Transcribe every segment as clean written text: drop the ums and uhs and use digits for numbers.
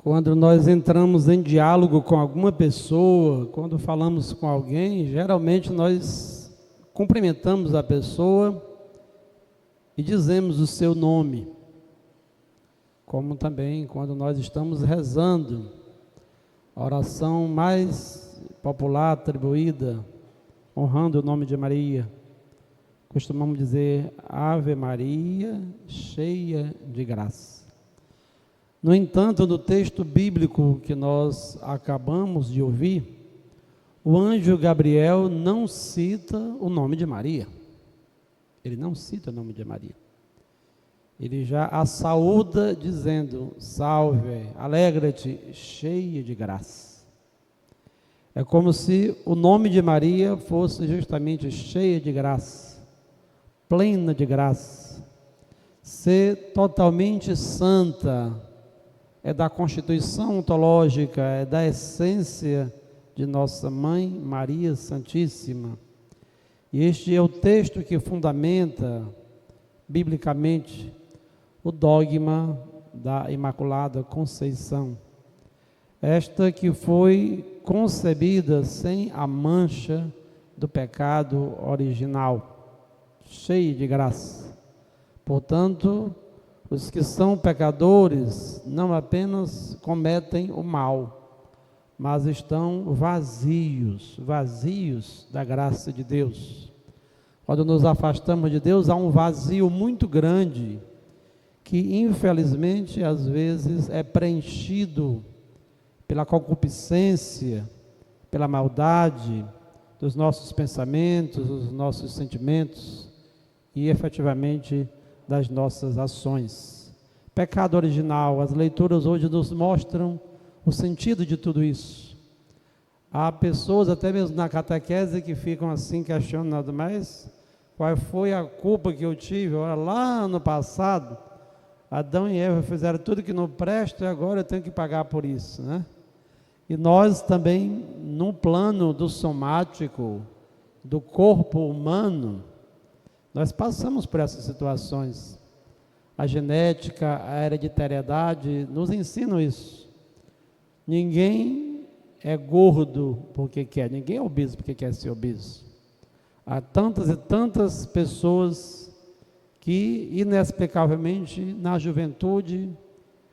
Quando nós entramos em diálogo com alguma pessoa, quando falamos com alguém, geralmente nós cumprimentamos a pessoa e dizemos o seu nome. Como também quando nós estamos rezando, a oração mais popular atribuída, honrando o nome de Maria, costumamos dizer Ave Maria, cheia de graça. No entanto, no texto bíblico que nós acabamos de ouvir, o anjo Gabriel não cita o nome de Maria. Ele não cita o nome de Maria. Ele já a saúda dizendo, salve, alegra-te, cheia de graça. É como se o nome de Maria fosse justamente cheia de graça, plena de graça. Ser totalmente santa é da constituição ontológica, é da essência de nossa Mãe Maria Santíssima. E este é o texto que fundamenta, biblicamente, o dogma da Imaculada Conceição. Esta que foi concebida sem a mancha do pecado original, cheia de graça. Portanto, os que são pecadores não apenas cometem o mal, mas estão vazios da graça de Deus. Quando nos afastamos de Deus, há um vazio muito grande, que infelizmente às vezes é preenchido pela concupiscência, pela maldade dos nossos pensamentos, dos nossos sentimentos e efetivamente das nossas ações. Pecado original, as leituras hoje nos mostram o sentido de tudo isso. Há pessoas, até mesmo na catequese, que ficam assim questionando, mas qual foi a culpa que eu tive? Ora, lá no passado, Adão e Eva fizeram tudo que não presta e agora eu tenho que pagar por isso, né? E nós também, no plano do somático, do corpo humano, nós passamos por essas situações. A genética, a hereditariedade nos ensinam isso. Ninguém é gordo porque quer, ninguém é obeso porque quer ser obeso. Há tantas e tantas pessoas que inexplicavelmente na juventude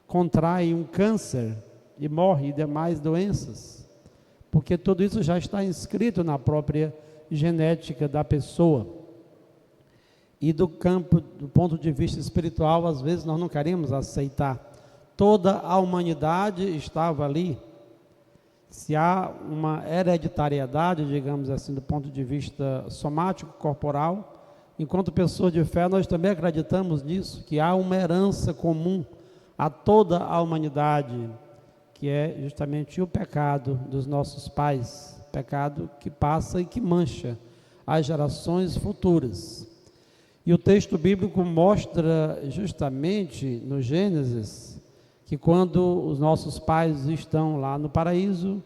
contraem um câncer e morrem de demais doenças, porque tudo isso já está inscrito na própria genética da pessoa. E do ponto de vista espiritual, às vezes nós não queremos aceitar. Toda a humanidade estava ali. Se há uma hereditariedade, digamos assim, do ponto de vista somático, corporal, enquanto pessoas de fé, nós também acreditamos nisso, que há uma herança comum a toda a humanidade, que é justamente o pecado dos nossos pais, pecado que passa e que mancha as gerações futuras. E o texto bíblico mostra justamente no Gênesis que quando os nossos pais estão lá no paraíso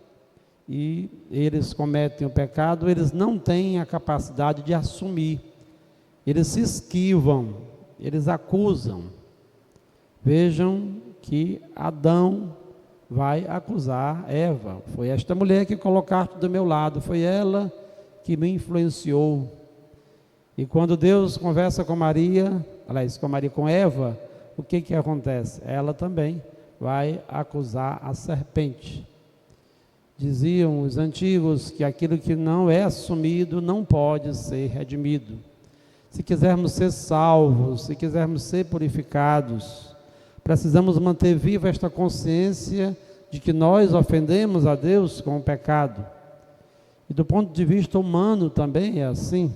e eles cometem o pecado, eles não têm a capacidade de assumir, eles se esquivam, eles acusam. Vejam que Adão vai acusar Eva, foi esta mulher que colocaste do meu lado, foi ela que me influenciou. E quando Deus conversa com Maria, com Eva, o que acontece? Ela também vai acusar a serpente. Diziam os antigos que aquilo que não é assumido não pode ser redimido. Se quisermos ser salvos, se quisermos ser purificados, precisamos manter viva esta consciência de que nós ofendemos a Deus com o pecado. E do ponto de vista humano também é assim.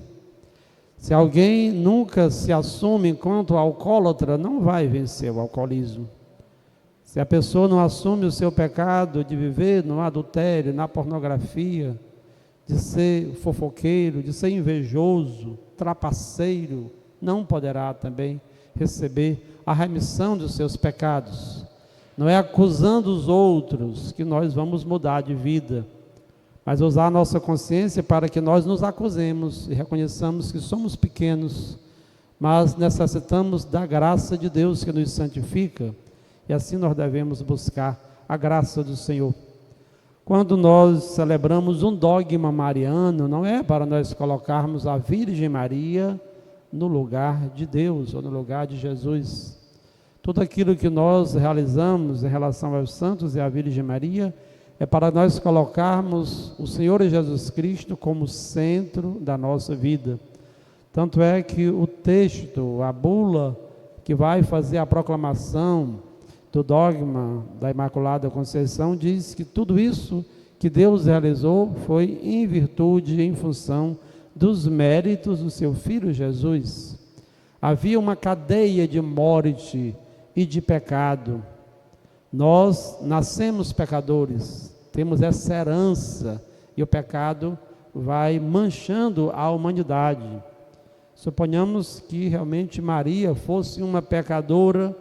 Se alguém nunca se assume enquanto alcoólatra, não vai vencer o alcoolismo. Se a pessoa não assume o seu pecado de viver no adultério, na pornografia, de ser fofoqueiro, de ser invejoso, trapaceiro, não poderá também receber a remissão dos seus pecados. Não é acusando os outros que nós vamos mudar de vida, mas usar a nossa consciência para que nós nos acusemos e reconheçamos que somos pequenos, mas necessitamos da graça de Deus que nos santifica, e assim nós devemos buscar a graça do Senhor. Quando nós celebramos um dogma mariano, não é para nós colocarmos a Virgem Maria no lugar de Deus ou no lugar de Jesus. Tudo aquilo que nós realizamos em relação aos santos e à Virgem Maria é para nós colocarmos o Senhor Jesus Cristo como centro da nossa vida. Tanto é que o texto, a bula que vai fazer a proclamação do dogma da Imaculada Conceição, diz que tudo isso que Deus realizou foi em virtude e em função dos méritos do seu Filho Jesus. Havia uma cadeia de morte e de pecado. Nós nascemos pecadores, temos essa herança, e o pecado vai manchando a humanidade. Suponhamos que realmente Maria fosse uma pecadora,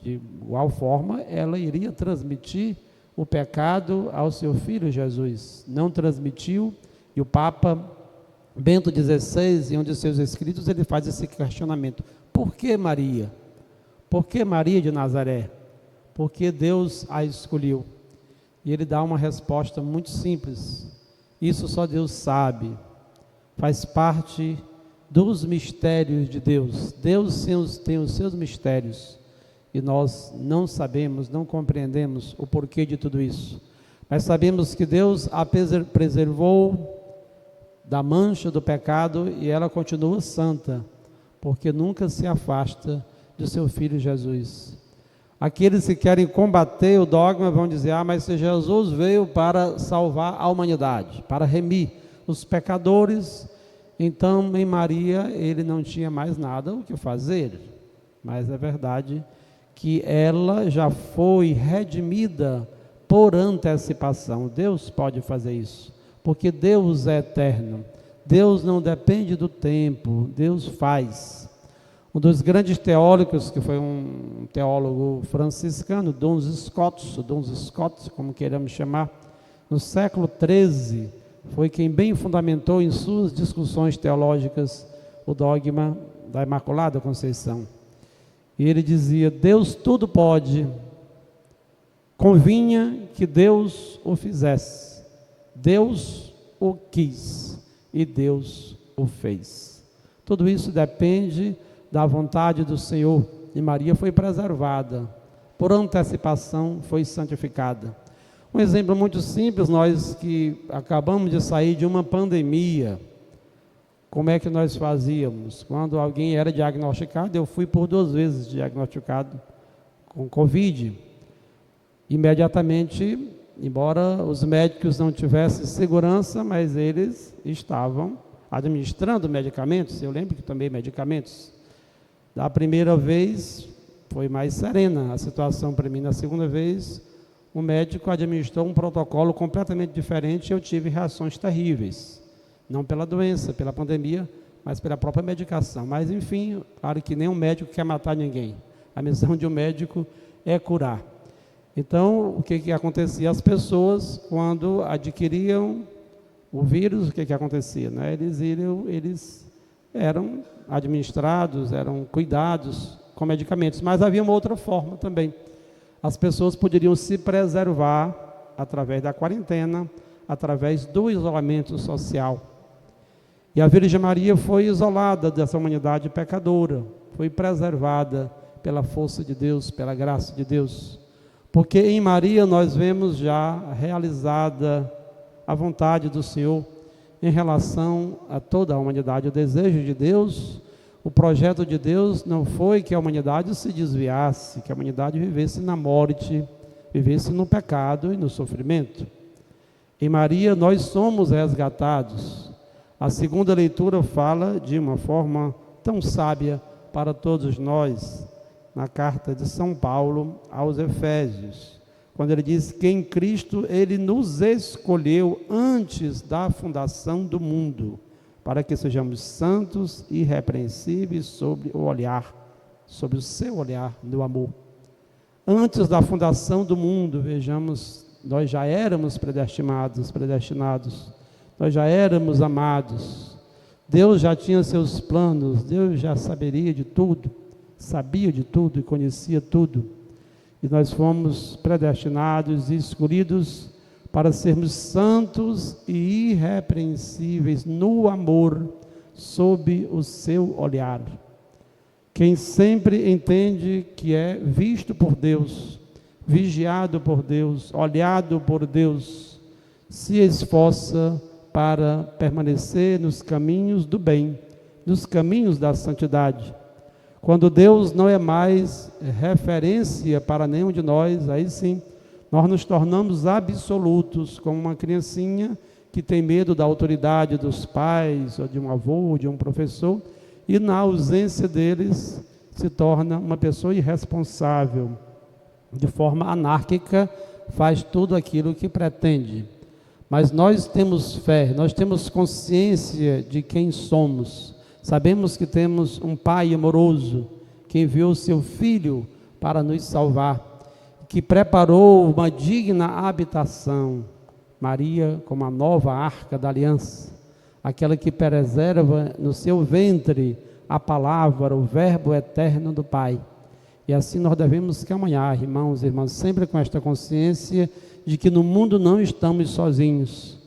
de igual forma ela iria transmitir o pecado ao seu Filho Jesus. Não transmitiu, e o Papa Bento XVI, em um de seus escritos, ele faz esse questionamento: por que Maria? Por que Maria de Nazaré? Porque Deus a escolheu. E ele dá uma resposta muito simples: isso só Deus sabe, faz parte dos mistérios de Deus. Deus tem os seus mistérios, e nós não sabemos, não compreendemos o porquê de tudo isso, mas sabemos que Deus a preservou da mancha do pecado, e ela continua santa, porque nunca se afasta do seu Filho Jesus. Aqueles que querem combater o dogma vão dizer: mas se Jesus veio para salvar a humanidade, para remir os pecadores, então em Maria ele não tinha mais nada o que fazer. Mas é verdade que ela já foi redimida por antecipação. Deus pode fazer isso, porque Deus é eterno. Deus não depende do tempo, Deus faz. Um dos grandes teólogos, que foi um teólogo franciscano, Duns Scotus, como queiramos chamar, no século XIII, foi quem bem fundamentou em suas discussões teológicas o dogma da Imaculada Conceição. E ele dizia: Deus tudo pode, convinha que Deus o fizesse. Deus o quis e Deus o fez. Tudo isso depende da vontade do Senhor, e Maria foi preservada, por antecipação foi santificada. Um exemplo muito simples: nós que acabamos de sair de uma pandemia, como é que nós fazíamos? Quando alguém era diagnosticado, eu fui por 2 vezes diagnosticado com Covid. Imediatamente, embora os médicos não tivessem segurança, mas eles estavam administrando medicamentos. Eu lembro que tomei medicamentos. Da primeira vez, foi mais serena a situação para mim. Na segunda vez, o médico administrou um protocolo completamente diferente e eu tive reações terríveis. Não pela doença, pela pandemia, mas pela própria medicação. Mas, enfim, claro que nenhum médico quer matar ninguém. A missão de um médico é curar. Então, o que acontecia? As pessoas, quando adquiriam o vírus, o que acontecia? Né? Eles eram administrados, eram cuidados com medicamentos. Mas havia uma outra forma também. As pessoas poderiam se preservar através da quarentena, através do isolamento social. E a Virgem Maria foi isolada dessa humanidade pecadora, foi preservada pela força de Deus, pela graça de Deus. Porque em Maria nós vemos já realizada a vontade do Senhor em relação a toda a humanidade. O desejo de Deus, o projeto de Deus não foi que a humanidade se desviasse, que a humanidade vivesse na morte, vivesse no pecado e no sofrimento. Em Maria nós somos resgatados. A segunda leitura fala de uma forma tão sábia para todos nós, na carta de São Paulo aos Efésios, quando ele diz que em Cristo ele nos escolheu antes da fundação do mundo, para que sejamos santos e irrepreensíveis sobre o seu olhar do amor. Antes da fundação do mundo, vejamos, nós já éramos predestinados, nós já éramos amados. Deus já tinha seus planos, Deus já sabia de tudo e conhecia tudo. e nós fomos predestinados e escolhidos para sermos santos e irrepreensíveis no amor, sob o seu olhar. Quem sempre entende que é visto por Deus, vigiado por Deus, olhado por Deus, se esforça para permanecer nos caminhos do bem, nos caminhos da santidade. Quando Deus não é mais referência para nenhum de nós, aí sim, nós nos tornamos absolutos, como uma criancinha que tem medo da autoridade dos pais, ou de um avô, ou de um professor, e na ausência deles se torna uma pessoa irresponsável, de forma anárquica, faz tudo aquilo que pretende. Mas nós temos fé, nós temos consciência de quem somos. Sabemos que temos um Pai amoroso, que enviou seu Filho para nos salvar, que preparou uma digna habitação. Maria, como a nova arca da aliança, aquela que preserva no seu ventre a palavra, o verbo eterno do Pai. E assim nós devemos caminhar, irmãos e irmãs, sempre com esta consciência de que no mundo não estamos sozinhos.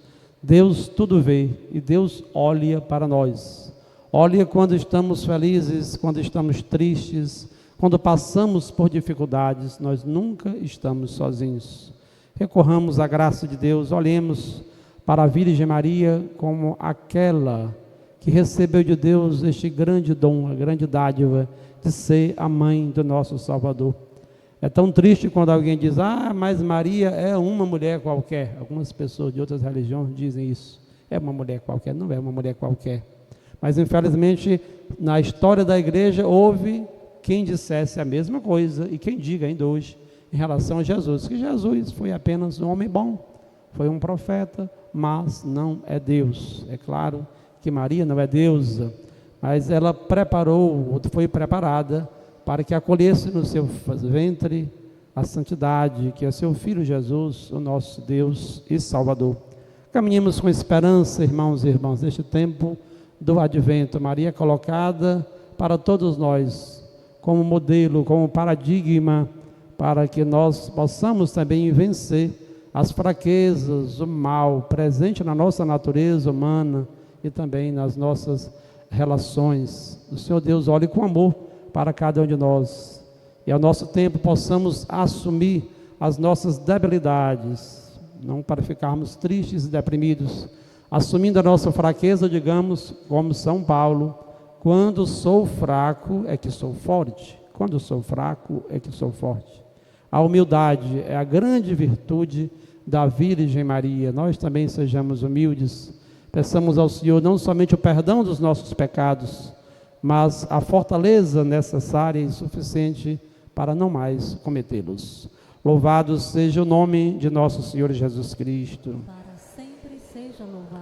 Deus tudo vê e Deus olha para nós. Olha quando estamos felizes, quando estamos tristes, quando passamos por dificuldades, nós nunca estamos sozinhos. Recorramos à graça de Deus, olhemos para a Virgem Maria como aquela que recebeu de Deus este grande dom, a grande dádiva de ser a mãe do nosso Salvador. É tão triste quando alguém diz, mas Maria é uma mulher qualquer. Algumas pessoas de outras religiões dizem isso. É uma mulher qualquer, não é uma mulher qualquer. Mas infelizmente, na história da igreja, houve quem dissesse a mesma coisa, e quem diga ainda hoje, em relação a Jesus, que Jesus foi apenas um homem bom, foi um profeta, mas não é Deus. É claro que Maria não é deusa, mas ela foi preparada para que acolhesse no seu ventre a santidade, que é seu Filho Jesus, o nosso Deus e Salvador. Caminhemos com esperança, irmãos e irmãs, neste tempo do Advento. Maria colocada para todos nós, como modelo, como paradigma, para que nós possamos também vencer as fraquezas, o mal presente na nossa natureza humana e também nas nossas relações. O Senhor Deus olhe com amor para cada um de nós, e ao nosso tempo possamos assumir as nossas debilidades, não para ficarmos tristes e deprimidos, assumindo a nossa fraqueza, digamos, como São Paulo, quando sou fraco é que sou forte, quando sou fraco é que sou forte. A humildade é a grande virtude da Virgem Maria. Nós também sejamos humildes, peçamos ao Senhor não somente o perdão dos nossos pecados, mas a fortaleza necessária e suficiente para não mais cometê-los. Louvado seja o nome de nosso Senhor Jesus Cristo. Para sempre seja louvado.